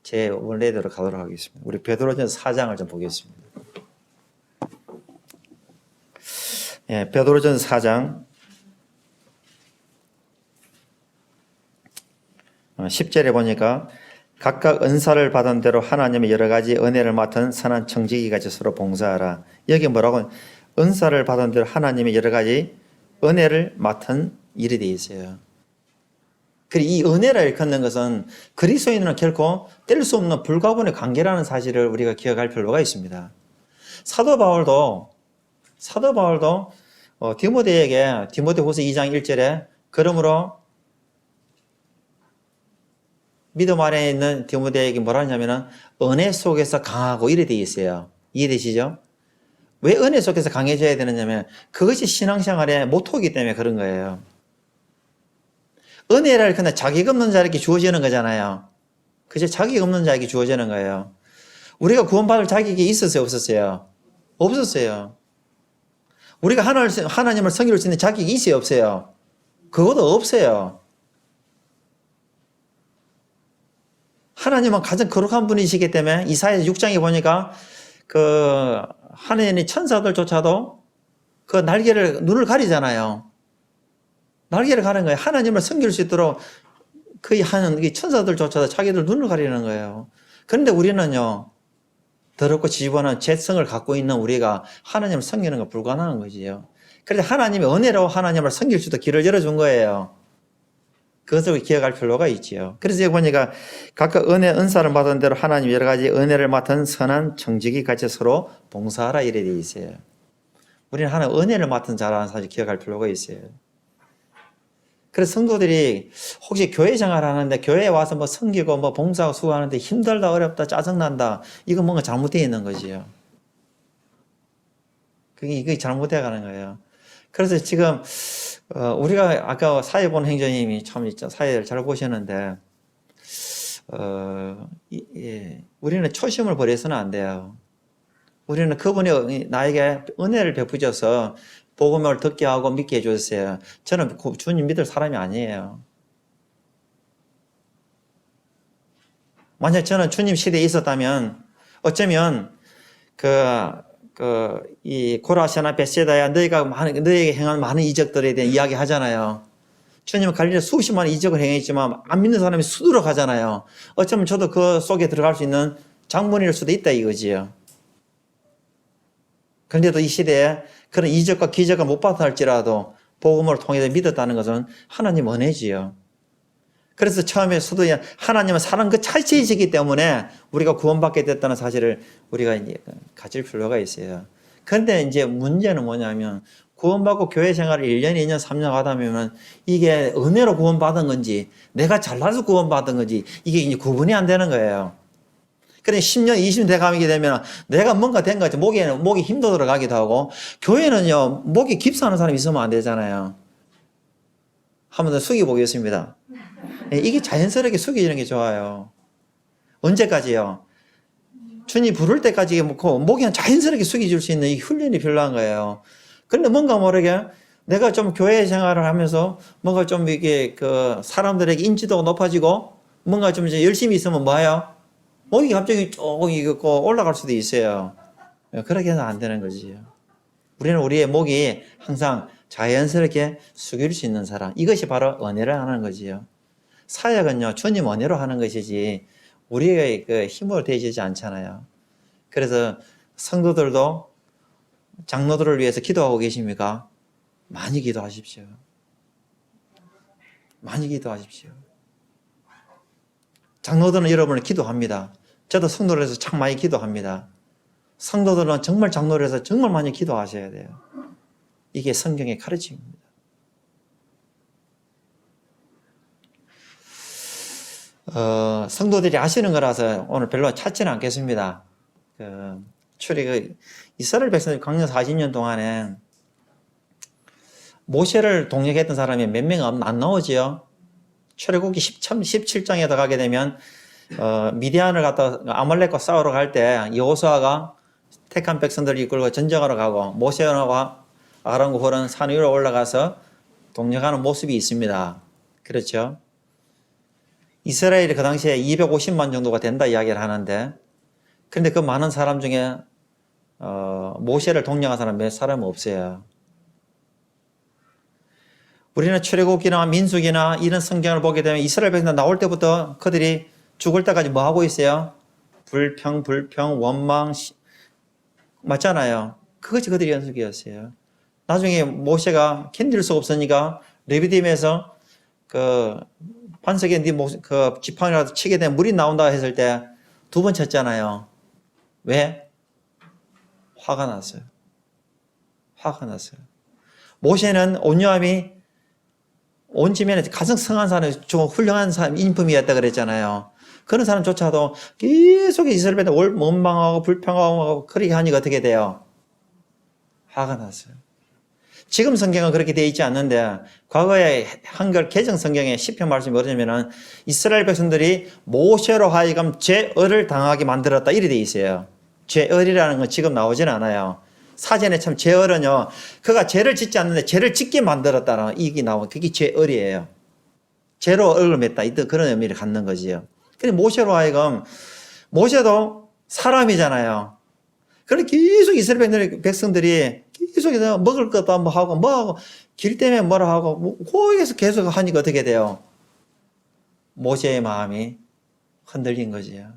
제 원래대로 가도록 하겠습니다. 우리 베드로전서 4장을 좀 보겠습니다. 예, 베드로전서 4장 10절에 보니까 각각 은사를 받은 대로 하나님의 여러 가지 은혜를 맡은 선한 청지기 같이 서로 봉사하라. 여기 뭐라고? 은사를 받은 대로 하나님의 여러 가지 은혜를 맡은 일이 되어 있어요. 그리고 이 은혜라 일컫는 것은 그리스도인은 결코 뗄 수 없는 불가분의 관계라는 사실을 우리가 기억할 필요가 있습니다. 사도 바울도 디모데에게 디모데후서 2장 1절에 그러므로 믿음 안에 있는 디모데에게 뭐라 하냐면은 은혜 속에서 강하고 이래 돼 있어요. 이해되시죠? 왜 은혜 속에서 강해져야 되느냐면 그것이 신앙생활의 모토이기 때문에 그런 거예요. 은혜를 근데 자격 없는 자에게 주어지는 거잖아요. 그죠? 자격 없는 자에게 주어지는 거예요. 우리가 구원받을 자격이 있었어요? 없었어요? 없었어요. 우리가 하나님을 섬길 수 있는 자격이 있어요? 없어요? 그것도 없어요. 하나님은 가장 거룩한 분이시기 때문에 이사야 6장에 보니까 하나님의 천사들조차도 그 눈을 가리잖아요. 날개를 가는 거예요. 하나님을 섬길 수 있도록 거의 하는 천사들조차도 자기들 눈을 가리는 거예요. 그런데 우리는요, 더럽고 지저분한 죄성을 갖고 있는 우리가 하나님을 섬기는 건 불가능한 거지요. 그래서 하나님의 은혜로 하나님을 섬길 수도 길을 열어준 거예요. 그것을 기억할 필요가 있지요. 그래서 여기 보니까 각각 은사를 받은 대로 하나님 여러 가지 은혜를 맡은 선한 청지기 같이 서로 봉사하라 이래 돼 있어요. 우리는 하나님 은혜를 맡은 자라는 사실 기억할 필요가 있어요. 그래서 성도들이 혹시 교회 생활하는데 교회에 와서 뭐 섬기고 뭐 봉사하고 수고하는데 힘들다 어렵다 짜증난다 이건 뭔가 잘못되어 있는 거지요. 이게 잘못되어 가는 거예요. 그래서 지금 우리가 아까 사회 본 행정님이 참 사회를 잘 보시는데 우리는 초심을 버려서는 안 돼요. 우리는 그분이 나에게 은혜를 베푸셔서 복음을 듣게 하고 믿게 해줬어요. 저는 주님 믿을 사람이 아니에요. 만약 저는 주님 시대에 있었다면 어쩌면 이 고라시나 벳세다야 너에게 행한 많은 이적들에 대한 이야기 하잖아요. 주님은 갈릴리 수십만 이적을 행했지만 안 믿는 사람이 수두룩 하잖아요. 어쩌면 저도 그 속에 들어갈 수 있는 장본일 수도 있다 이거지요. 그런데도 이 시대에 그런 이적과 기적을 못 받아 할지라도 복음을 통해서 믿었다는 것은 하나님 은혜지요. 그래서 처음에 수도에 하나님은 사랑 그 자체이시기 때문에 우리가 구원받게 됐다는 사실을 우리가 이제 가질 필요가 있어요. 그런데 이제 문제는 뭐냐면 구원받고 교회 생활을 1년, 2년, 3년 하다 보면 이게 은혜로 구원받은 건지 내가 잘나서 구원받은 건지 이게 이제 구분이 안 되는 거예요. 그래 10년, 20년 돼가게 되면 내가 뭔가 된 거 같아. 목이 힘도 들어가기도 하고 교회는요 목이 깁스하는 사람이 있으면 안 되잖아요. 한 번 더 숙여보겠습니다. 이게 자연스럽게 숙여지는 게 좋아요. 언제까지요? 주님 부를 때까지 목이 자연스럽게 숙여질 수 있는 이 훈련이 필요한 거예요. 그런데 뭔가 모르게 내가 좀 교회 생활을 하면서 뭔가 좀 이게 사람들에게 인지도가 높아지고 뭔가 좀 이제 열심히 있으면 뭐예요? 목이 갑자기 조금 올라갈 수도 있어요. 그렇게 해서는 안 되는 거지요. 우리는 우리의 목이 항상 자연스럽게 숙일 수 있는 사람. 이것이 바로 은혜를 하는 거지요. 사역은요, 주님 은혜로 하는 것이지, 우리의 힘으로 되어지지 않잖아요. 그래서 성도들도 장로들을 위해서 기도하고 계십니까? 많이 기도하십시오. 많이 기도하십시오. 장로들은 여러분을 기도합니다. 저도 성도들에서 참 많이 기도합니다. 성도들은 정말 장로들에서 정말 많이 기도하셔야 돼요. 이게 성경의 가르침입니다. 성도들이 아시는 거라서 오늘 별로 찾지는 않겠습니다. 이스라엘 백성들 광야 40년 동안에 모세를 동역했던 사람이 몇 명 안 나오지요. 출애굽기 17장에 들어가게 되면 미디안을 갔다 아말렉과 싸우러 갈 때 여호수아가 택한 백성들을 이끌고 전쟁하러 가고 모세와 아론과 홀은 산 위로 올라가서 동역하는 모습이 있습니다. 그렇죠? 이스라엘이 그 당시에 250만 정도가 된다 이야기를 하는데, 그런데 그 많은 사람 중에 모세를 동경한 사람 몇 사람은 없어요. 우리는 출애굽기나 민수기나 이런 성경을 보게 되면 이스라엘 백성들 나올 때부터 그들이 죽을 때까지 뭐 하고 있어요? 불평, 원망, 맞잖아요. 그것이 그들의 연속이었어요. 나중에 모세가 견딜 수 없으니까 레비딤에서 그 반석에 그 지팡이라도 치게 되면 물이 나온다 했을 때 2번 쳤잖아요. 왜? 화가 났어요. 화가 났어요. 모세는 온유함이 온 지면에 가장 성한 사람, 좀 훌륭한 사람, 인품이었다 그랬잖아요. 그런 사람조차도 계속 이스라엘 백성들 원망하고 불평하고 그렇게 하니까 어떻게 돼요? 화가 났어요. 지금 성경은 그렇게 되어 있지 않는데 과거에 한글 개정 성경에 시편 말씀이 뭐냐면은 이스라엘 백성들이 모세로 하여금 죄을을 당하게 만들었다 이렇게 되어 있어요. 죄을이라는 건 지금 나오진 않아요. 사전에 참 죄을은요, 그가 죄를 짓지 않는데 죄를 짓게 만들었다는 이게 나오고 그게 죄을이에요. 죄로 을을 맺다 그런 의미를 갖는 거지요. 그래서 모세로 하여금 모세도 사람이잖아요. 그런데 계속 이스라엘 백성들이 계속해서 먹을 것도 뭐 하고 길 때문에 뭐라 하고 거기에서 계속 하니까 어떻게 돼요? 모세의 마음이 흔들린 거지요.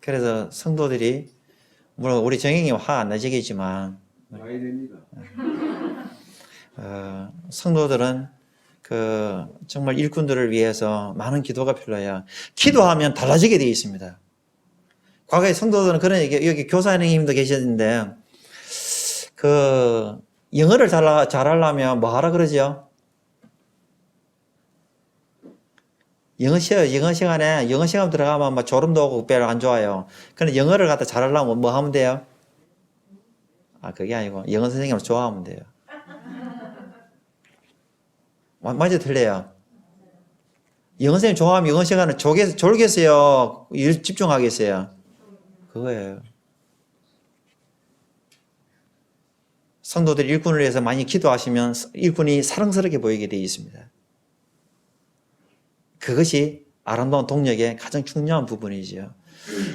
그래서 성도들이 물론 우리 정행님 화 안 나시겠지만 많이 됩니다. 성도들은 정말 일꾼들을 위해서 많은 기도가 필요해요. 기도하면 달라지게 되어 있습니다. 과거에 성도들은 그런 얘기, 여기 교사님도 계셨는데, 영어를 잘하려면 뭐 하라 그러죠? 영어 시간 들어가면 막 졸음도 오고 별로 안 좋아요. 근데 영어를 갖다 잘하려면 뭐 하면 돼요? 그게 아니고, 영어 선생님을 좋아하면 돼요. 맞아, 틀려요. 영어 선생님 좋아하면 영어 시간은 졸겠어요? 일 집중하겠어요? 그거예요. 성도들이 일꾼을 위해서 많이 기도하시면 일꾼이 사랑스럽게 보이게 되어 있습니다. 그것이 아름다운 동력의 가장 중요한 부분이지요.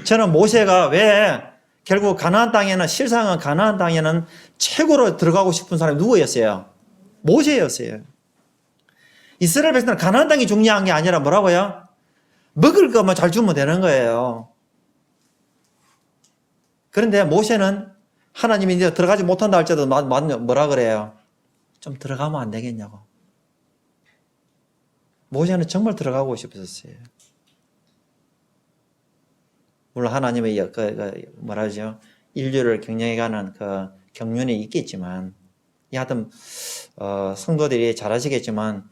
저는 모세가 왜 결국 실상은 가나안 땅에는 최고로 들어가고 싶은 사람이 누구였어요? 모세였어요. 이스라엘 백성은 가나안 땅이 중요한 게 아니라 뭐라고요? 먹을 것만 잘 주면 되는 거예요. 그런데 모세는 하나님이 이제 들어가지 못한다 할지라도 뭐라 그래요? 좀 들어가면 안 되겠냐고. 모세는 정말 들어가고 싶었어요. 물론 하나님의 뭐라죠? 인류를 경영해가는 경륜이 있겠지만, 하여튼 성도들이 잘 아시겠지만,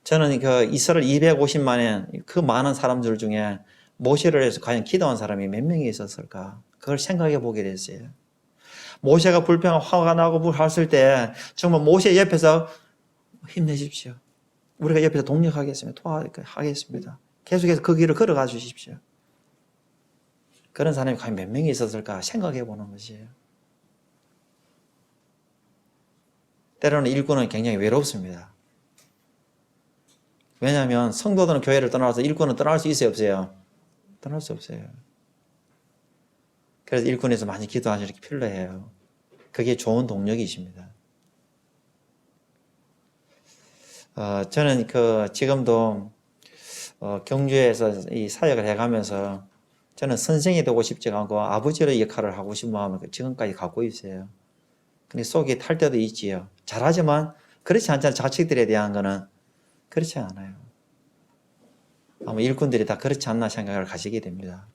저는 이스라엘 250만의 그 많은 사람들 중에 모세를 해서 과연 기도한 사람이 몇 명이 있었을까? 그걸 생각해 보게 됐어요. 모세가 불평하고 화가 나고 했을 때 정말 모세 옆에서 힘내십시오. 우리가 옆에서 동력하겠습니다. 도와하겠습니다. 계속해서 그 길을 걸어가 주십시오. 그런 사람이 과연 몇 명이 있었을까 생각해 보는 것이에요. 때로는 일꾼은 굉장히 외롭습니다. 왜냐하면 성도들은 교회를 떠나서 일꾼은 떠날 수 있어요, 없어요? 떠날 수 없어요. 그래서 일꾼에서 많이 기도하시는 게 필요해요. 그게 좋은 동력이십니다. 저는 지금도 경주에서 이 사역을 해가면서 저는 선생이 되고 싶지 않고 아버지의 역할을 하고 싶은 마음을 지금까지 갖고 있어요. 근데 속이 탈 때도 있지요. 잘하지만 그렇지 않잖아요. 자식들에 대한 거는 그렇지 않아요. 아마 일꾼들이 다 그렇지 않나 생각을 가지게 됩니다.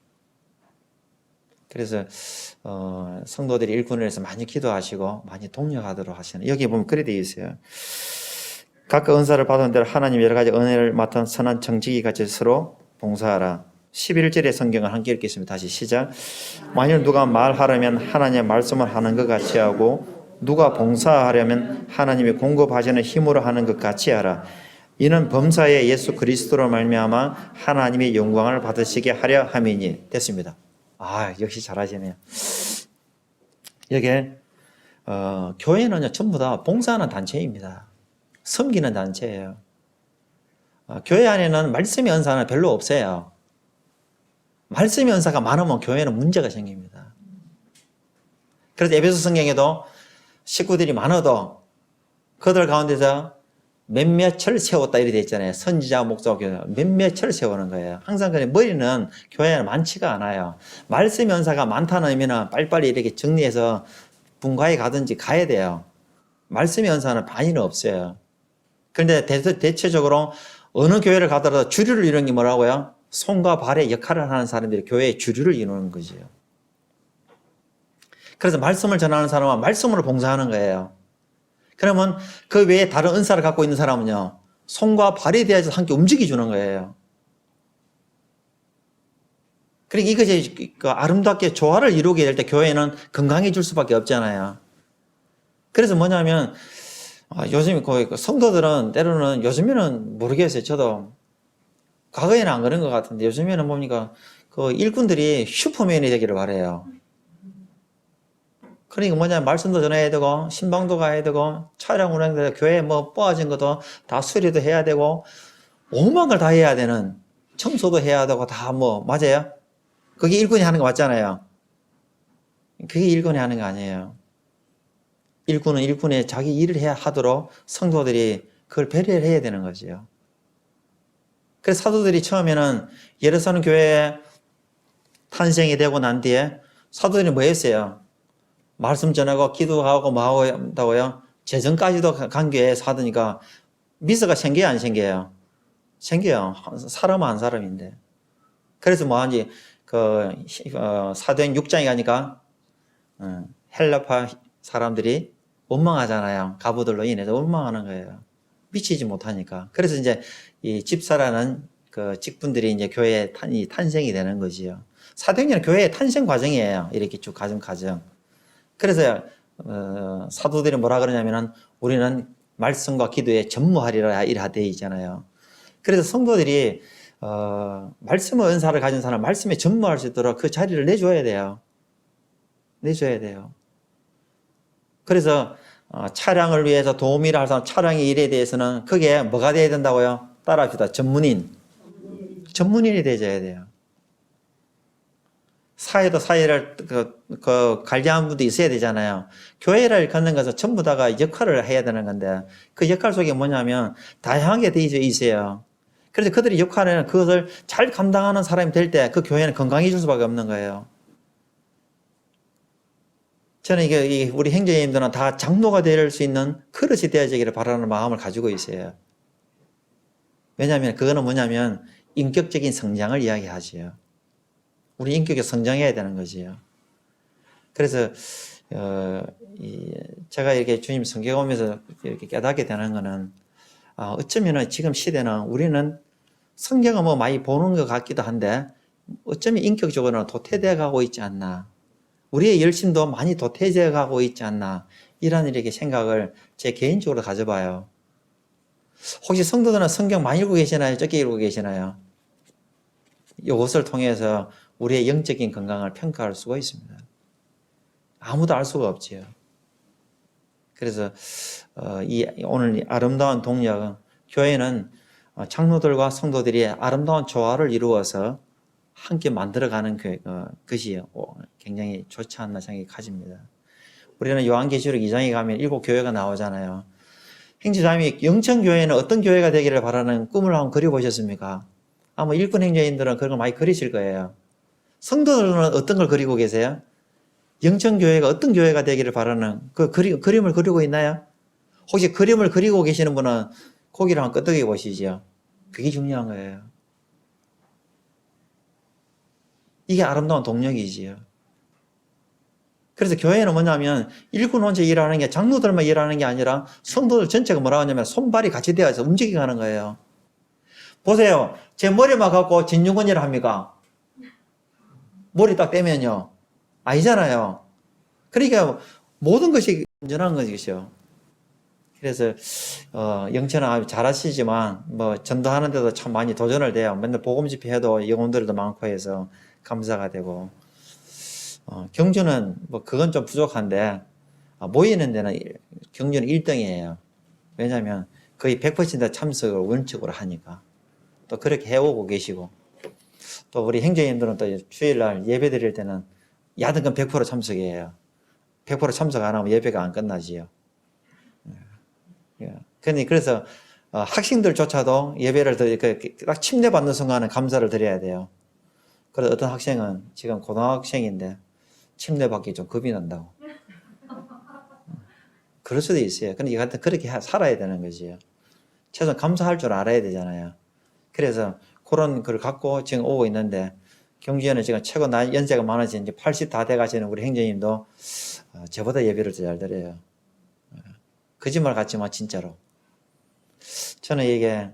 그래서 성도들이 일꾼을 해서 많이 기도하시고 많이 동력하도록 하시는, 여기 보면 그래 되어 있어요. 각각 은사를 받은 대로 하나님 여러 가지 은혜를 맡은 선한 정직이 같이 서로 봉사하라. 11절의 성경을 함께 읽겠습니다. 다시 시작. 만일 누가 말하려면 하나님의 말씀을 하는 것 같이 하고 누가 봉사하려면 하나님이 공급하시는 힘으로 하는 것 같이 하라. 이는 범사에 예수 그리스도로 말미암아 하나님의 영광을 받으시게 하려 함이니. 됐습니다. 역시 잘하시네요. 여기에 교회는요 전부 다 봉사하는 단체입니다. 섬기는 단체예요. 교회 안에는 말씀의 은사는 별로 없어요. 말씀의 은사가 많으면 교회는 문제가 생깁니다. 그래서 에베소 성경에도 식구들이 많아도 그들 가운데서 몇몇을 세웠다 이렇게 돼 있잖아요. 선지자, 목사, 교회 몇몇을 세우는 거예요. 항상 그래 머리는 교회는 많지가 않아요. 말씀 연사가 많다는 의미는 빨리빨리 이렇게 정리해서 분가에 가든지 가야 돼요. 말씀 연사는 많이는 없어요. 그런데 대체적으로 어느 교회를 가더라도 주류를 이루는 게 뭐라고요? 손과 발의 역할을 하는 사람들이 교회의 주류를 이루는 거지요. 그래서 말씀을 전하는 사람은 말씀으로 봉사하는 거예요. 그러면 그 외에 다른 은사를 갖고 있는 사람은요, 손과 발이 되어서 함께 움직여주는 거예요. 그러니까 이것이 아름답게 조화를 이루게 될 때 교회는 건강해질 수밖에 없잖아요. 그래서 뭐냐면, 요즘 성도들은 때로는 요즘에는 모르겠어요. 저도 과거에는 안 그런 것 같은데 요즘에는 뭡니까? 그 일꾼들이 슈퍼맨이 되기를 바래요. 그러니까 뭐냐면 말씀도 전해야 되고 신방도 가야 되고 차량 운행도 교회 뭐 뽑아진 것도 다 수리도 해야 되고 오만 걸 다 해야 되는 청소도 해야 되고 다 뭐 맞아요? 그게 일꾼이 하는 거 맞잖아요. 그게 일꾼이 하는 거 아니에요. 일꾼은 일꾼의 자기 일을 해야 하도록 성도들이 그걸 배려를 해야 되는 거지요. 그래서 사도들이 처음에는 예루살렘 교회에 탄생이 되고 난 뒤에 사도들이 뭐 했어요? 말씀 전하고 기도하고 뭐 하고 한다고요? 재정까지도 관계에 사드니까 미스가 생겨요, 안 생겨요? 생겨요. 사람은 한 사람인데. 그래서 뭐 하는지 사도행 6장에 가니까 헬라파 사람들이 원망하잖아요. 가부들로 인해서 원망하는 거예요. 미치지 못하니까. 그래서 이제 이 집사라는 그 직분들이 이제 교회에 탄생이 되는 거지요. 사도행전은 교회의 탄생 과정이에요. 이렇게 쭉 과정. 그래서 사도들이 뭐라 그러냐면은 우리는 말씀과 기도에 전무하리라 이라 되어 있잖아요. 그래서 성도들이 말씀의 은사를 가진 사람, 말씀에 전무할 수 있도록 그 자리를 내줘야 돼요. 내줘야 돼요. 그래서 차량을 위해서 도우미를 할 사람, 차량의 일에 대해서는 그게 뭐가 돼야 된다고요? 따라합시다. 전문인이 되어야 돼요. 사회도 사회를 관리하는 분도 있어야 되잖아요. 교회를 걷는 것은 전부 다가 역할을 해야 되는 건데 그 역할 속에 뭐냐면 다양하게 되어 있어요. 그래서 그들의 역할에는 그것을 잘 감당하는 사람이 될 때 그 교회는 건강해질 수밖에 없는 거예요. 저는 이게 우리 형제님들은 다 장로가 될 수 있는 그릇이 되어지기를 바라는 마음을 가지고 있어요. 왜냐하면 그거는 뭐냐면 인격적인 성장을 이야기하지요. 우리 인격이 성장해야 되는 거지요. 그래서 제가 이렇게 주님 성경 오면서 이렇게 깨닫게 되는 거는 어쩌면 지금 시대는 우리는 성경을 뭐 많이 보는 것 같기도 한데 어쩌면 인격적으로는 도태되어 가고 있지 않나. 우리의 열심도 많이 도태되어 가고 있지 않나. 이런 이렇게 생각을 제 개인적으로 가져봐요. 혹시 성도들은 성경 많이 읽고 계시나요? 적게 읽고 계시나요? 이것을 통해서 우리의 영적인 건강을 평가할 수가 있습니다. 아무도 알 수가 없지요. 그래서 오늘 이 아름다운 동력, 교회는 장로들과 성도들이 아름다운 조화를 이루어서 함께 만들어가는 것이 굉장히 좋지 않나 생각이 가집니다. 우리는 요한계시록 2장에 가면 7교회가 나오잖아요. 행지자님이 영천교회는 어떤 교회가 되기를 바라는 꿈을 한번 그려보셨습니까? 아마 일꾼 행자인들은 그런 걸 많이 그리실 거예요. 성도들은 어떤 걸 그리고 계세요? 영천교회가 어떤 교회가 되기를 바라는 그 그림을 그리고 있나요? 혹시 그림을 그리고 계시는 분은 고기를 한번 끄덕여 보시죠. 그게 중요한 거예요. 이게 아름다운 동력이지요. 그래서 교회는 뭐냐면 일꾼 혼자 일하는 게 장로들만 일하는 게 아니라 성도들 전체가 뭐라고 하냐면 손발이 같이 되어서 움직이가는 거예요. 보세요. 제 머리만 갖고 진중권 일을 합니까? 머리 딱 떼면요. 아니잖아요. 그러니까 모든 것이 온전한 것이죠. 그래서 영천은 아주 잘하시지만 뭐 전도하는 데도 참 많이 도전을 돼요. 맨날 복음 집회해도 영혼들도 많고 해서 감사가 되고 경주는 뭐 그건 좀 부족한데 모이는 데는 경주는 1등이에요. 왜냐하면 거의 100% 참석을 원칙으로 하니까. 또 그렇게 해오고 계시고, 또 우리 행정님들은 또 주일날 예배 드릴 때는 야등근 100% 참석해요. 100% 참석 안 하면 예배가 안 끝나지요. 그래서 학생들조차도 예배를 딱 침례받는 순간은 감사를 드려야 돼요. 그래서 어떤 학생은 지금 고등학생인데 침례받기 좀 겁이 난다고. 그럴 수도 있어요. 근데 이거 그렇게 살아야 되는 거지요. 최소한 감사할 줄 알아야 되잖아요. 그래서 그런 걸 갖고 지금 오고 있는데, 경주에는 지금 최고 연세가 많아진 이제 80 다 돼가시는 우리 행정님도 저보다 예배를 더 잘 드려요. 거짓말 같지만 진짜로. 저는 이게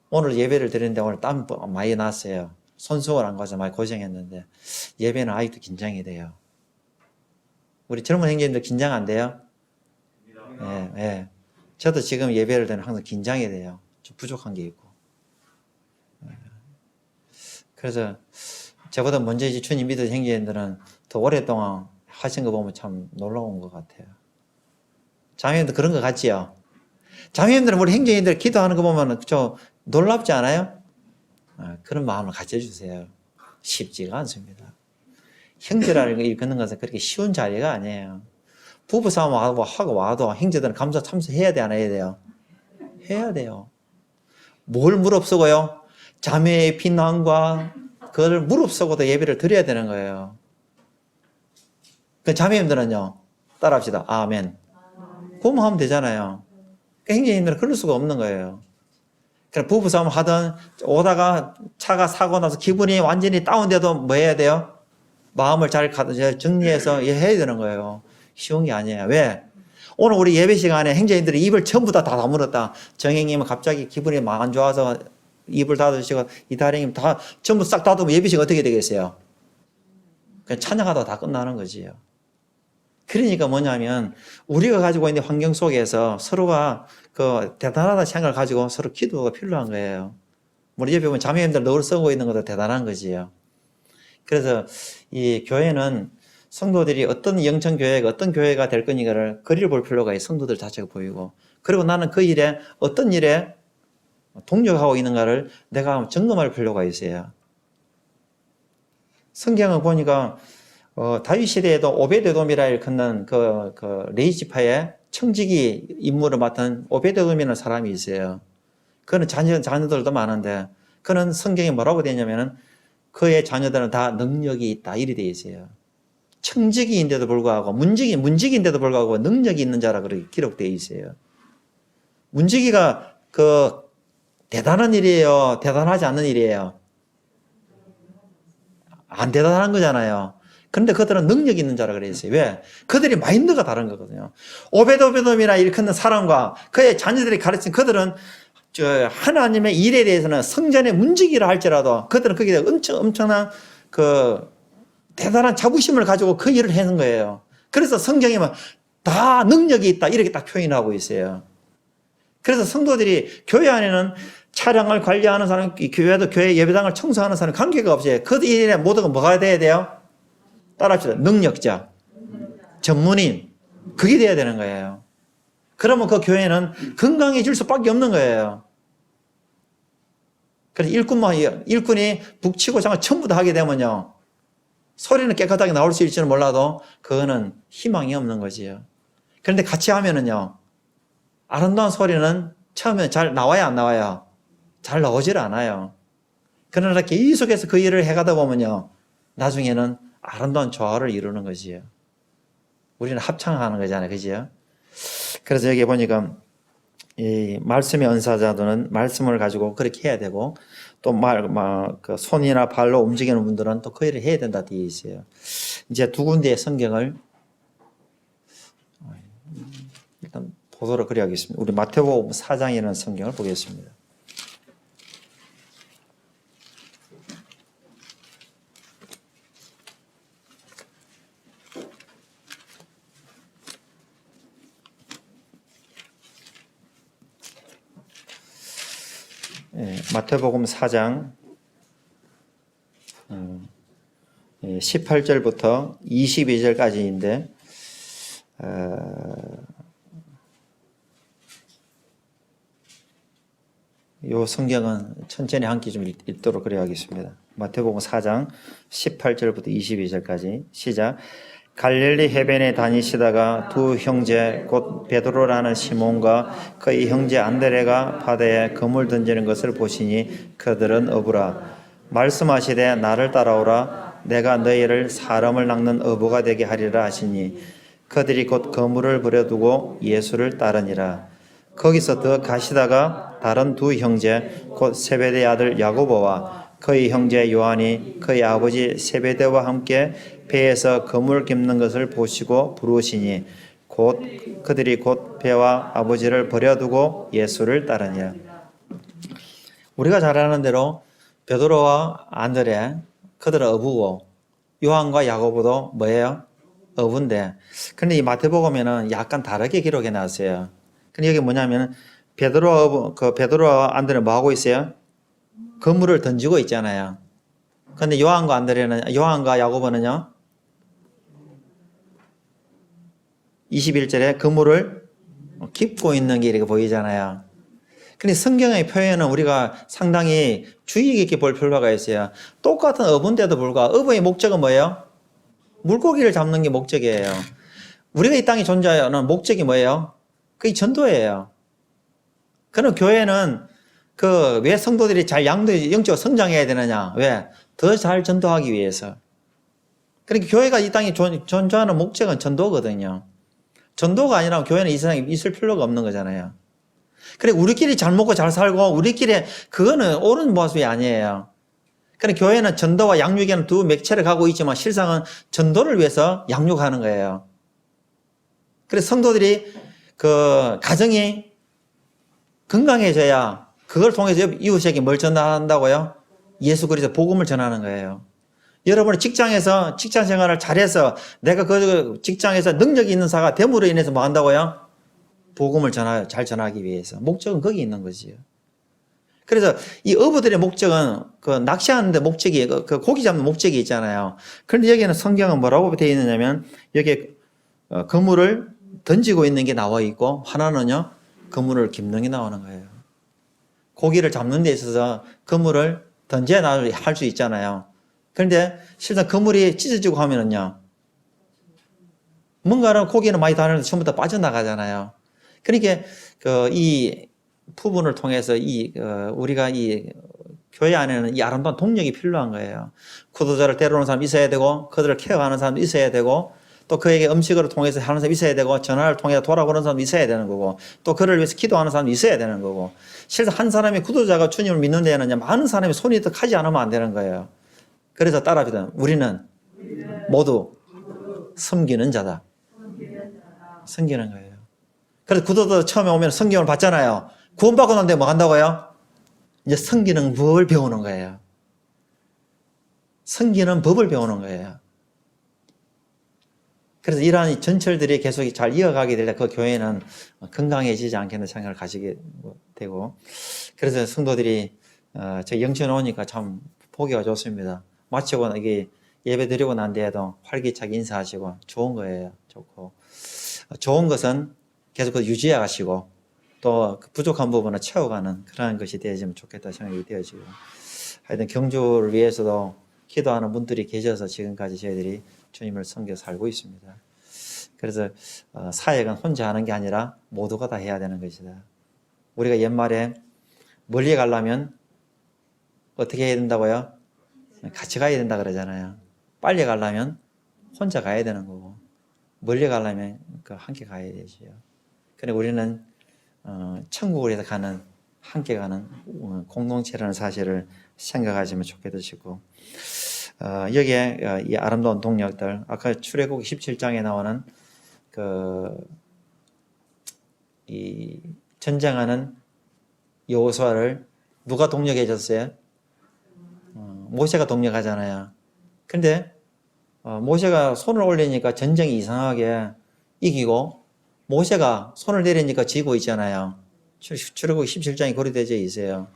오늘 예배를 드리는데 오늘 땀 많이 났어요. 손수건 안 가서 많이 고생했는데 예배는 아직도 긴장이 돼요. 우리 젊은 행정님들 긴장 안 돼요? 예, 예. 저도 지금 예배를 드리는 항상 긴장이 돼요. 좀 부족한 게 있고. 그래서 저보다 먼저 이제 주님 믿으신 행정님들은 더 오랫동안 하신 거 보면 참 놀라운 것 같아요. 자매님들 그런 거 같지요? 자매님들은 우리 행정님들 기도하는 거 보면 좀 놀랍지 않아요? 그런 마음을 가져주세요. 쉽지가 않습니다. 형제라는 거 이끄는 것은 그렇게 쉬운 자리가 아니에요. 부부싸움 하고 와도 형제들은 감사 참석해야 돼, 안 해야 돼요? 해야 돼요. 뭘 무릅쓰고요? 자매의 피난과 그걸 무릅쓰고도 예배를 드려야 되는 거예요. 그 자매님들은요, 따라합시다. 아멘. 그만 하면 되잖아요. 행정님들은 그럴 수가 없는 거예요. 그럼 부부싸움 하던 오다가 차가 사고 나서 기분이 완전히 다운돼도 뭐 해야 돼요? 마음을 잘 정리해서 해야 되는 거예요. 쉬운 게 아니에요. 왜? 오늘 우리 예배 시간에 행정님들이 입을 전부 다 다물었다. 정행님은 갑자기 기분이 안 좋아서 입을 닫으시고 이다령님 다 전부 싹 닫으면 예배 시간 어떻게 되겠어요? 그냥 찬양하다가 다 끝나는 거지요. 그러니까 뭐냐면 우리가 가지고 있는 환경 속에서 서로가 그 대단하다 생각을 가지고 서로 기도가 필요한 거예요. 우리 옆에 보면 자매님들 늘 쓰고 있는 것도 대단한 거지요. 그래서 이 교회는 성도들이 어떤 영청 교회가 어떤 교회가 될 거니까를 거리를 볼 필요가 있어요. 성도들 자체가 보이고. 그리고 나는 그 일에 어떤 일에 동력하고 있는가를 내가 점검할 필요가 있어요. 성경을 보니까 다윗 시대에도 오베데돔이라 일컫는 그 레이지파의 청지기 임무를 맡은 오베데돔이라는 사람이 있어요. 그는 자녀들도 많은데 그는 성경에 뭐라고 되어 있냐면은 그의 자녀들은 다 능력이 있다 이리 되어 있어요. 청지기인데도 불구하고 문지기인데도 불구하고 능력이 있는 자라 그렇게 기록되어 있어요. 문지기가 대단한 일이에요? 대단하지 않는 일이에요? 안 대단한 거잖아요. 그런데 그들은 능력이 있는 자라 그랬어요. 왜? 그들이 마인드가 다른 거거든요. 오베도베돔이나 일컫는 사람과 그의 자녀들이 가르친 그들은 하나님의 일에 대해서는 성전의 문지기라 할지라도 그들은 거기에 엄청난 대단한 자부심을 가지고 그 일을 하는 거예요. 그래서 성경에 다 능력이 있다 이렇게 딱 표현하고 있어요. 그래서 성도들이 교회 안에는 차량을 관리하는 사람, 교회도 교회 예배당을 청소하는 사람 관계가 없어요. 그 일에 모두가 뭐가 돼야 돼요? 따라합시다. 능력자, 전문인, 그게 돼야 되는 거예요. 그러면 그 교회는 건강해질 수밖에 없는 거예요. 그래서 일꾼이 북치고 장을 전부 다 하게 되면요. 소리는 깨끗하게 나올 수 있을지는 몰라도 그거는 희망이 없는 거지요. 그런데 같이 하면은요. 아름다운 소리는 처음에 잘 나와야 안 나와요? 잘 나오질 않아요. 그러나 계속해서 그 일을 해가다 보면요. 나중에는 아름다운 조화를 이루는 거지요. 우리는 합창하는 거잖아요. 그죠? 그래서 여기 보니까 이 말씀의 은사자들은 말씀을 가지고 그렇게 해야 되고 또 손이나 발로 움직이는 분들은 또 그 일을 해야 된다 되어 있어요. 이제 두 군데의 성경을 일단 보도록 그려야겠습니다. 우리 마태복음 4장이라는 성경을 보겠습니다. 마태복음 4장 18절부터 22절까지인데 요 성경은 천천히 함께 좀 읽도록 그래야겠습니다. 마태복음 4장 18절부터 22절까지 시작. 갈릴리 해변에 다니시다가 두 형제 곧 베드로라는 시몬과 그의 형제 안드레가 바다에 그물 던지는 것을 보시니 그들은 어부라. 말씀하시되 나를 따라오라. 내가 너희를 사람을 낚는 어부가 되게 하리라 하시니 그들이 곧 그물을 버려두고 예수를 따르니라. 거기서 더 가시다가 다른 두 형제 곧 세베대의 아들 야고보와 그의 형제 요한이 그의 아버지 세베대와 함께 배에서 그물 깁는 것을 보시고 부르시니 그들이 곧 배와 아버지를 버려두고 예수를 따르니라. 우리가 잘 아는 대로 베드로와 안드레 그들은 어부고 요한과 야고보도 뭐예요? 어부인데, 근데 이 마태복음에는 약간 다르게 기록해 놨어요. 근데 여기 뭐냐면 베드로와 안드레는 뭐 하고 있어요? 그물을 던지고 있잖아요. 근데 요한과 야고보는요 21절에 그물을 깁고 있는 게 이렇게 보이잖아요. 근데 성경의 표현은 우리가 상당히 주의 깊게 볼 필요가 있어요. 똑같은 어부인데도 불구하고 어부의 목적은 뭐예요? 물고기를 잡는 게 목적이에요. 우리가 이 땅에 존재하는 목적이 뭐예요? 그게 전도예요. 그럼 교회는 왜 성도들이 잘 영적으로 성장해야 되느냐? 왜? 더 잘 전도하기 위해서. 그러니까 교회가 이 땅에 존재하는 목적은 전도거든요. 전도가 아니라면 교회는 이 세상에 있을 필요가 없는 거잖아요. 그래, 우리끼리 잘 먹고 잘 살고, 우리끼리, 그거는 옳은 모습이 아니에요. 그래, 교회는 전도와 양육에는 두 맥체를 갖고 있지만 실상은 전도를 위해서 양육하는 거예요. 그래서 성도들이 가정이 건강해져야 그걸 통해서 이웃에게 뭘 전한다고요? 예수 그리스도 복음을 전하는 거예요. 여러분이 직장 생활을 잘해서 내가 그 직장에서 능력이 있는 사가 됨으로 인해서 뭐 한다고요? 복음을 잘 전하기 위해서. 목적은 거기 있는 거지요. 그래서 이 어부들의 목적은 낚시하는 데 목적이, 고기 잡는 목적이 있잖아요. 그런데 여기는 성경은 뭐라고 되어 있느냐면 여기에 그물을 던지고 있는 게 나와 있고 하나는요 그물을 깁는 게 나오는 거예요. 고기를 잡는 데 있어서 그물을 던져야 할 수 있잖아요. 그런데 실상 그물이 찢어지고 하면은요 뭔가는 고기는 많이 다니는데 처음부터 빠져나가잖아요. 그러니까 이 부분을 통해서 우리가 이 교회 안에는 이 아름다운 동력이 필요한 거예요. 구도자를 데려오는 사람이 있어야 되고 그들을 케어하는 사람도 있어야 되고 또 그에게 음식을 통해서 하는 사람이 있어야 되고 전화를 통해서 돌아보는 사람도 있어야 되는 거고 또 그를 위해서 기도하는 사람도 있어야 되는 거고 실제 한 사람이 구도자가 주님을 믿는 데에는 많은 사람이 손이 더 가지 않으면 안 되는 거예요. 그래서 따라합니다. 우리는 모두 섬기는 자다. 섬기는 거예요. 그래서 구도자 처음에 오면 성경을 받잖아요. 구원받고 난 뒤에 뭐 한다고요? 이제 섬기는 법을 배우는 거예요. 섬기는 법을 배우는 거예요. 그래서 이러한 전철들이 계속 잘 이어가게 될 때 그 교회는 건강해지지 않겠는 생각을 가지게 되고, 그래서 성도들이 저 영천에 오니까 참 보기가 좋습니다. 마치고 이게 예배 드리고 난 뒤에도 활기차게 인사하시고 좋은 거예요. 좋고 좋은 것은 계속 유지해 가시고 또 부족한 부분을 채워가는 그러한 것이 되어지면 좋겠다 생각이 되어지고, 하여튼 경주를 위해서도 기도하는 분들이 계셔서 지금까지 저희들이 주님을 섬겨 살고 있습니다. 그래서 사역은 혼자 하는 게 아니라 모두가 다 해야 되는 것이다. 우리가 옛말에 멀리 가려면 어떻게 해야 된다고요? 같이 가야 된다 그러잖아요. 빨리 가려면 혼자 가야 되는 거고, 멀리 가려면 함께 가야 되지요. 그런데 우리는 천국을 위해서 함께 가는 공동체라는 사실을 생각하시면 좋겠으시고, 여기에 이 아름다운 동력들, 아까 출애굽 17장에 나오는 이 전쟁하는 여호수아를 누가 동력해 줬어요? 모세가 동력하잖아요. 근데 모세가 손을 올리니까 전쟁이 이상하게 이기고 모세가 손을 내리니까 지고 있잖아요. 출애굽 17장이 고리되어 있어요.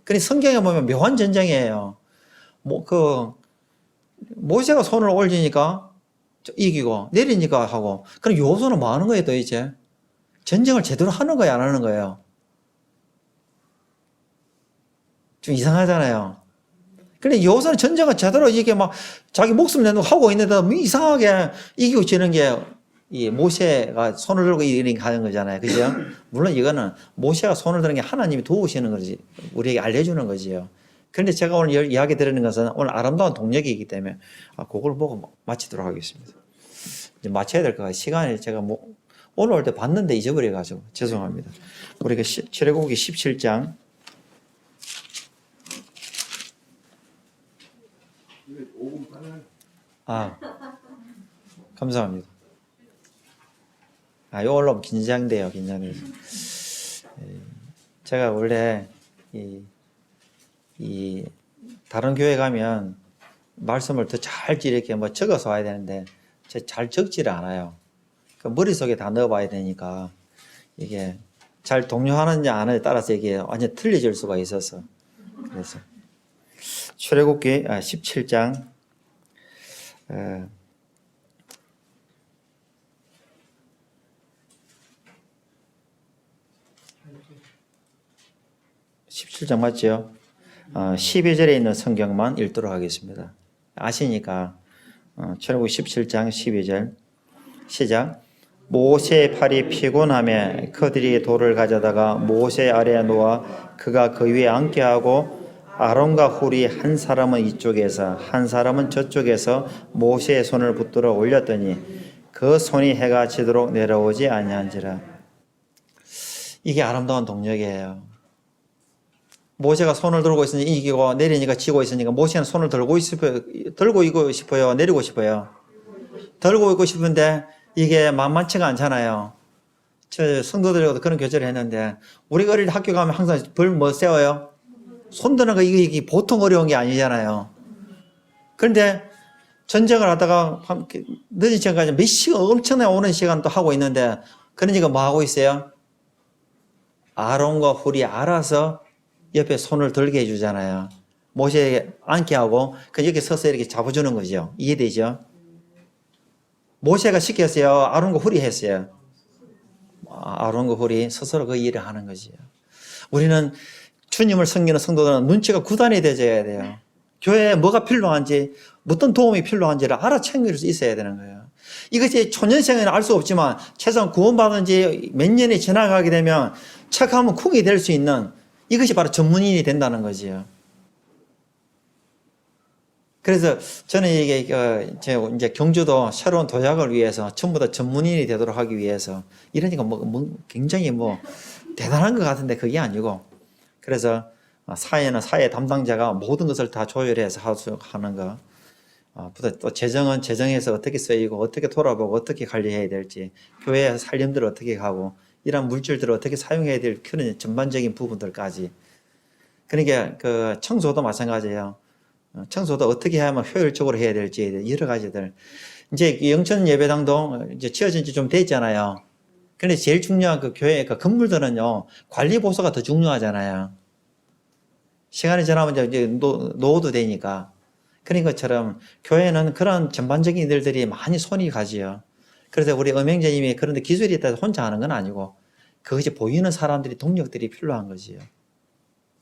근데 성경에 보면 묘한 전쟁이에요. 모세가 손을 올리니까 이기고 내리니까 하고, 그럼 여호수아는 뭐 하는 거예요 도대체? 전쟁을 제대로 하는 거예요 안 하는 거예요? 좀 이상하잖아요. 근데 요새는 전쟁은 제대로 이게 막 자기 목숨 내놓고 하고 있는데 이상하게 이기고 지는 게 이 모세가 손을 들고 이렇게 하는 거잖아요. 그죠? 물론 이거는 모세가 손을 드는 게 하나님이 도우시는 거지. 우리에게 알려주는 거지요. 그런데 제가 오늘 이야기 드리는 것은 오늘 아름다운 동력이기 때문에 그걸 보고 마치도록 하겠습니다. 이제 마쳐야 될 것 같아요. 시간이 제가 오늘 올 때 봤는데 잊어버려가지고 죄송합니다. 우리가 출애굽기 17장 감사합니다. 이거 올라오면 긴장돼요. 긴장돼서. 제가 원래 이 다른 교회 가면 말씀을 더 잘 이렇게 적어서 와야 되는데 잘 적지를 않아요. 그 머릿속에 다 넣어봐야 되니까 이게 잘 동요하느냐 안 하느냐에 따라서 이게 완전 틀려질 수가 있어서 그래서 출애굽기 17장 17장 맞죠? 12절에 있는 성경만 읽도록 하겠습니다. 아시니까 출애굽기 17장 12절 시작. 모세의 팔이 피곤하며 그들이 돌을 가져다가 모세 아래에 놓아 그가 그 위에 앉게 하고 아론과 훌이 한 사람은 이쪽에서 한 사람은 저쪽에서 모세의 손을 붙들어 올렸더니 그 손이 해가 지도록 내려오지 아니한지라. 이게 아름다운 동력이에요. 모세가 손을 들고 있으니 이기고 내리니까 지고 있으니까 모세는 손을 들고 있고 싶어요? 내리고 싶어요? 들고 있고 싶은데 이게 만만치가 않잖아요. 저 성도들하고도 그런 교제를 했는데 우리가 어릴 때 학교 가면 항상 벌 세워요? 손 드는 거 이게 보통 어려운 게 아니잖아요. 그런데 전쟁을 하다가 늦은 시간까지 몇 시간 엄청나게 오는 시간 또 하고 있는데 그러니까 뭐 하고 있어요? 아론과 훌이 알아서 옆에 손을 들게 해주잖아요. 모세에게 앉게 하고 그 여기 서서 이렇게 잡아주는 거죠. 이해되죠? 모세가 시켰어요? 아론과 훌이 했어요? 아론과 훌이 스스로 그 일을 하는 거지요. 우리는 주님을 섬기는 성도들은 눈치가 구단이 되어야 돼요. 교회에 뭐가 필요한지, 어떤 도움이 필요한지를 알아챙길 수 있어야 되는 거예요. 이것이 초년생에는 알 수 없지만 최소한 구원받은 지 몇 년이 지나가게 되면 척하면 쿵이 될 수 있는 이것이 바로 전문인이 된다는 거지요. 그래서 저는 이게 이제 경주도 새로운 도약을 위해서 전부 다 전문인이 되도록 하기 위해서 이러니까 굉장히 대단한 것 같은데 그게 아니고 그래서 사회는 사회 담당자가 모든 것을 다 조율해서 하는 거. 또 재정은 재정에서 어떻게 쓰이고 어떻게 돌아보고 어떻게 관리해야 될지 교회 살림들을 어떻게 하고 이런 물질들을 어떻게 사용해야 될 그런 전반적인 부분들까지. 그러니까 그 청소도 마찬가지예요. 청소도 어떻게 하면 효율적으로 해야 될지 여러 가지들. 이제 영천 예배당도 이제 지어진 지 좀 됐잖아요. 근데 제일 중요한 그 교회 그 건물들은요 관리 보수가 더 중요하잖아요. 시간이 지나면 이제 노후도 되니까. 그런 것처럼 교회는 그런 전반적인 일들이 많이 손이 가지요. 그래서 우리 엄영재님이 그런데 기술이 있다고 혼자 하는 건 아니고 그것이 보이는 사람들이 동력들이 필요한 거지요.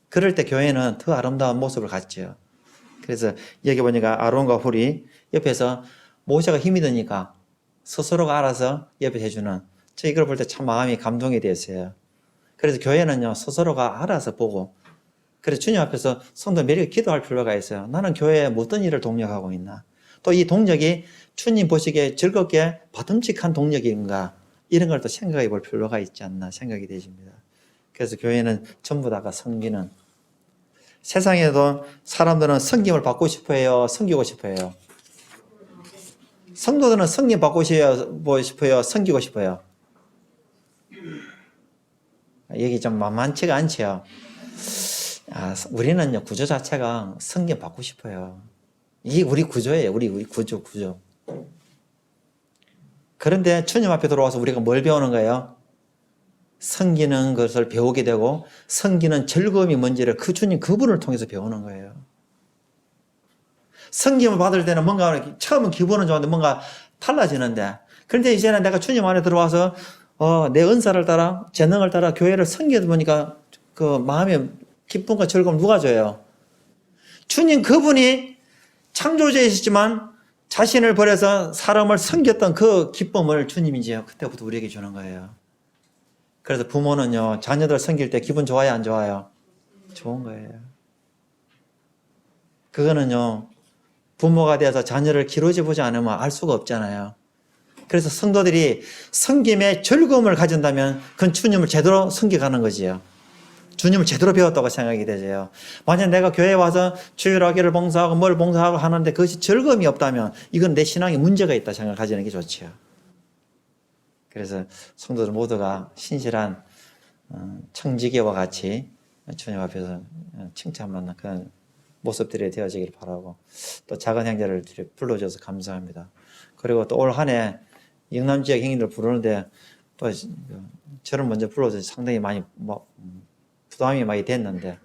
그럴 때 교회는 더 아름다운 모습을 갖죠. 그래서 여기 보니까 아론과 훌이 옆에서 모세가 힘이 드니까 스스로가 알아서 옆에 해주는 저 이걸 볼 때 참 마음이 감동이 됐어요. 그래서 교회는요 스스로가 알아서 보고 그래서 주님 앞에서 성도 매일 기도할 필요가 있어요. 나는 교회에 어떤 일을 동력하고 있나? 또 이 동력이 주님 보시기에 즐겁게 바람직한 동력인가? 이런 걸 또 생각해 볼 필요가 있지 않나 생각이 되십니다. 그래서 교회는 전부 다가 섬기는 세상에도 사람들은 섬김을 받고 싶어요? 섬기고 싶어요? 성도들은 섬김 받고 싶어요? 섬기고 싶어요? 여기 좀 만만치가 않죠. 우리는요 구조 자체가 섬김 받고 싶어요. 이게 우리 구조예요. 우리 구조. 그런데 주님 앞에 들어와서 우리가 뭘 배우는 거예요? 섬기는 것을 배우게 되고 섬기는 즐거움이 뭔지를 그 주님 그분을 통해서 배우는 거예요. 섬김을 받을 때는 뭔가 처음은 기분은 좋은데 뭔가 달라지는데 그런데 이제는 내가 주님 안에 들어와서 내 은사를 따라 재능을 따라 교회를 섬기다 보니까 그 마음이 기쁨과 즐거움 누가 줘요? 주님 그분이 창조주이시지만 자신을 버려서 사람을 섬겼던 그 기쁨을 주님이 이제 그때부터 우리에게 주는 거예요. 그래서 부모는요, 자녀들 섬길 때 기분 좋아요, 안 좋아요? 좋은 거예요. 그거는요, 부모가 되어서 자녀를 기로지 보지 않으면 알 수가 없잖아요. 그래서 성도들이 섬김의 즐거움을 가진다면 그건 주님을 제대로 섬겨가는 거지요. 주님을 제대로 배웠다고 생각이 되세요. 만약 내가 교회에 와서 주일학교를 봉사하고 뭘 봉사하고 하는데 그것이 즐거움이 없다면 이건 내 신앙에 문제가 있다 생각 가지는 게 좋지요. 그래서 성도들 모두가 신실한 청지기와 같이 주님 앞에서 칭찬받는 그런 모습들이 되어지길 바라고, 또 작은 형제를 불러줘서 감사합니다. 그리고 또 올 한 해 영남 지역 형님들 부르는데 또 저를 먼저 불러줘서 상당히 많이 부담이 많이 됐는데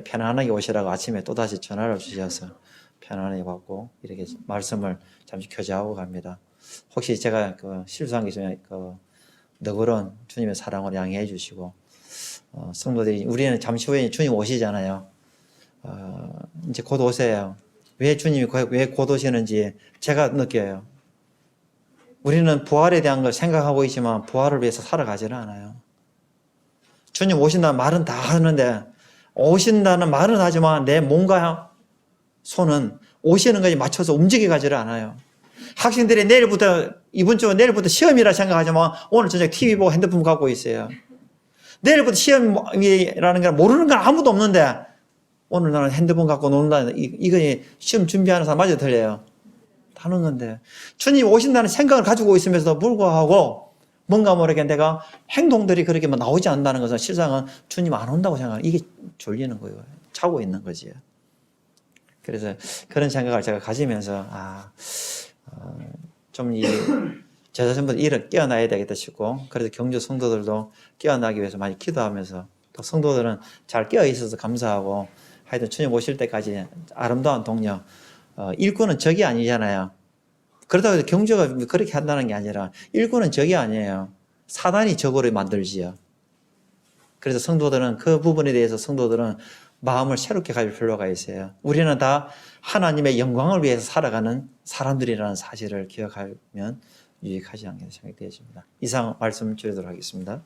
편안하게 오시라고 아침에 또다시 전화를 주셔서 편안하게 받고 이렇게 말씀을 잠시 교제하고 갑니다. 혹시 제가 실수한 게 있으면 너그러운 주님의 사랑을 양해해 주시고, 성도들이 우리는 잠시 후에 주님 오시잖아요. 이제 곧 오세요. 왜 주님이 왜 곧 오시는지 제가 느껴요. 우리는 부활에 대한 걸 생각하고 있지만 부활을 위해서 살아가지는 않아요. 주님 오신다는 말은 다 하는데, 오신다는 말은 하지만 내 몸과 손은 오시는 것에 맞춰서 움직여 가지를 않아요. 학생들이 이번 주 내일부터 시험이라 생각하지만 오늘 저녁 TV 보고 핸드폰 갖고 있어요. 내일부터 시험이라는 걸 모르는 건 아무도 없는데 오늘 나는 핸드폰 갖고 논다. 이거 시험 준비하는 사람마저 들려요. 하는 건데, 주님 오신다는 생각을 가지고 있으면서도 불구하고 뭔가 모르게 내가 행동들이 그렇게 나오지 않는다는 것은 실상은 주님 안 온다고 생각하는, 이게 졸리는 거예요. 자고 있는 거지. 그래서 그런 생각을 제가 가지면서 좀 이 제자신부들 일을 깨어나야 되겠다 싶고, 그래서 경주 성도들도 깨어나기 위해서 많이 기도하면서, 또 성도들은 잘 깨어 있어서 감사하고, 하여튼 주님 오실 때까지 아름다운 동력, 일꾼은 적이 아니잖아요. 그렇다고 해서 경주가 그렇게 한다는 게 아니라 일꾼은 적이 아니에요. 사단이 적으로 만들지요. 그래서 성도들은 그 부분에 대해서 성도들은 마음을 새롭게 가질 필요가 있어요. 우리는 다 하나님의 영광을 위해서 살아가는 사람들이라는 사실을 기억하면 유익하지 않겠나 생각이 되어집니다. 이상 말씀 드리도록 하겠습니다.